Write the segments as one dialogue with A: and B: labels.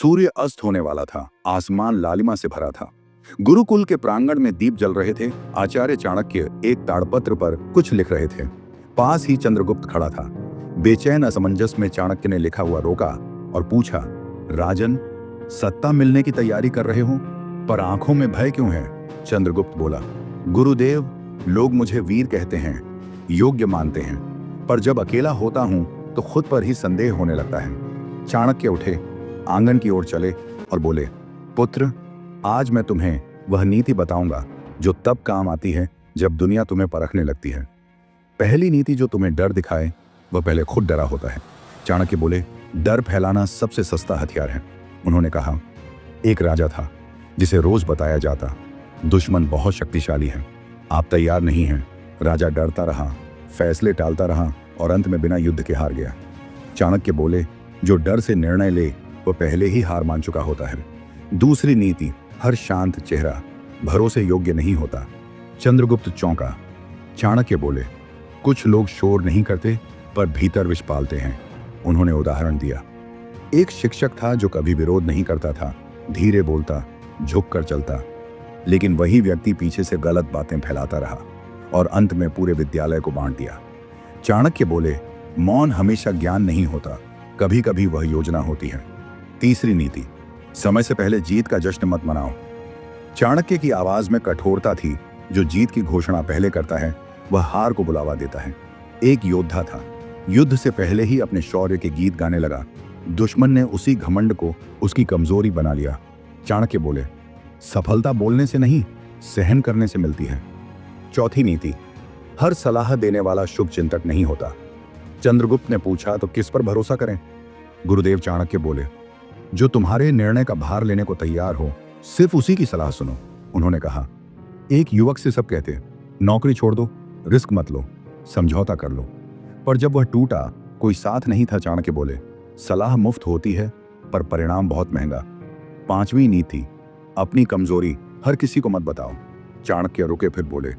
A: सूर्य अस्त होने वाला था। आसमान लालिमा से भरा था। गुरुकुल के प्रांगण में दीप जल रहे थे। आचार्य चाणक्य एक ताड़पत्र पर कुछ लिख रहे थे। पास ही चंद्रगुप्त खड़ा था। बेचैन असमंजस में चाणक्य ने लिखा हुआ रोका और पूछा, राजन, सत्ता मिलने की तैयारी कर रहे हो, पर आंखों में भय क्यों है? चंद्रगुप्त बोला, गुरुदेव, लोग मुझे वीर कहते हैं, योग्य मानते हैं, पर जब अकेला होता हूं तो खुद पर ही संदेह होने लगता है। चाणक्य उठे, आंगन की ओर चले और बोले, पुत्र, आज मैं तुम्हें वह नीति बताऊंगा जो तब काम आती है जब दुनिया तुम्हें परखने लगती है। पहली नीति जो तुम्हें डर दिखाए वह पहले खुद डरा होता है। चाणक्य बोले, डर फैलाना सबसे सस्ता हथियार है। उन्होंने कहा, एक राजा था जिसे रोज बताया जाता, दुश्मन बहुत शक्तिशाली है, आप तैयार नहीं हैं। राजा डरता रहा, फैसले टालता रहा और अंत में बिना युद्ध के हार गया। चाणक्य बोले, जो डर से निर्णय ले वह पहले ही हार मान चुका होता है। दूसरी नीति, हर शांत चेहरा भरोसे योग्य नहीं होता। चंद्रगुप्त चौंका। चाणक्य बोले, कुछ लोग शोर नहीं करते पर भीतर विष पालते हैं। उन्होंने उदाहरण दिया, एक शिक्षक था जो कभी विरोध नहीं करता था, धीरे बोलता, झुककर चलता, लेकिन वही व्यक्ति पीछे से गलत बातें फैलाता रहा और अंत में पूरे विद्यालय को बांट दिया। चाणक्य बोले, मौन हमेशा ज्ञान नहीं होता, कभी कभी वह योजना होती है। तीसरी नीति, समय से पहले जीत का जश्न मत मनाओ। चाणक्य की आवाज में कठोरता थी। जो जीत की घोषणा पहले करता है वह हार को बुलावा देता है। एक योद्धा था, युद्ध से पहले ही अपने शौर्य के गीत गाने लगा। दुश्मन ने उसी घमंड को उसकी कमजोरी बना लिया। चाणक्य बोले, सफलता बोलने से नहीं, सहन करने से मिलती है। चौथी नीति, हर सलाह देने वाला शुभ चिंतक नहीं होता। चंद्रगुप्त ने पूछा, तो किस पर भरोसा करें? गुरुदेव चाणक्य बोले, जो तुम्हारे निर्णय का भार लेने को तैयार हो, सिर्फ उसी की सलाह सुनो। उन्होंने कहा, एक युवक से सब कहते, नौकरी छोड़ दो, रिस्क मत लो, समझौता कर लो, पर जब वह टूटा कोई साथ नहीं था। चाणक्य बोले, सलाह मुफ्त होती है पर परिणाम बहुत महंगा। पांचवी नीति, अपनी कमजोरी हर किसी को मत बताओ। चाणक्य रुके फिर बोले,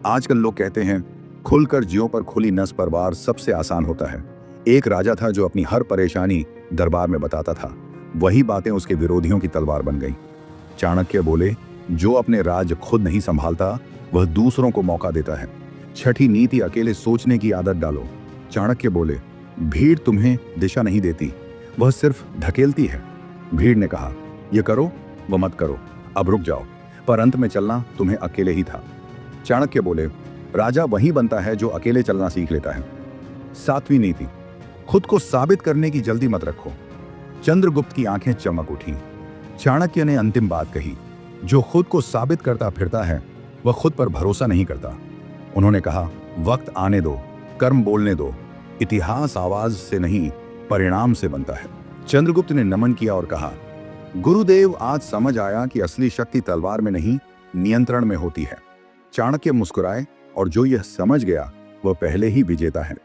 A: आजकल लोग कहते हैं खुलकर जियो पर खुली नस पर वार सबसे आसान होता है। एक राजा था जो अपनी हर परेशानी दरबार में बताता था, वही बातें उसके विरोधियों की तलवार बन गई। चाणक्य बोले, जो अपने राज खुद नहीं संभालता वह दूसरों को मौका देता है। छठी नीति, अकेले सोचने की आदत डालो। चाणक्य बोले, भीड़ तुम्हें दिशा नहीं देती, वह सिर्फ ढकेलती है। भीड़ ने कहा, यह करो, वह मत करो, अब रुक जाओ, पर अंत में चलना तुम्हें अकेले ही था। चाणक्य बोले, राजा वही बनता है जो अकेले चलना सीख लेता है। सातवीं नीति, खुद को साबित करने की जल्दी मत रखो। चंद्रगुप्त की आंखें चमक उठी। चाणक्य ने अंतिम बात कही, जो खुद को साबित करता फिरता है वह खुद पर भरोसा नहीं करता। उन्होंने कहा, वक्त आने दो, कर्म बोलने दो, इतिहास आवाज से नहीं परिणाम से बनता है। चंद्रगुप्त ने नमन किया और कहा, गुरुदेव, आज समझ आया कि असली शक्ति तलवार में नहीं, नियंत्रण में होती है। चाणक्य मुस्कुराए और जो यह समझ गया वह पहले ही विजेता है।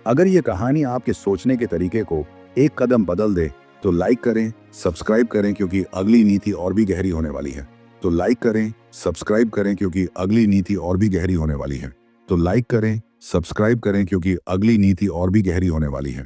A: अगर यह कहानी आपके सोचने के तरीके को एक कदम बदल दे तो लाइक करें, सब्सक्राइब करें, क्योंकि अगली नीति और भी गहरी होने वाली है। तो लाइक करें, सब्सक्राइब करें, क्योंकि अगली नीति और भी गहरी होने वाली है। तो लाइक करें, सब्सक्राइब करें, क्योंकि अगली नीति और भी गहरी होने वाली है।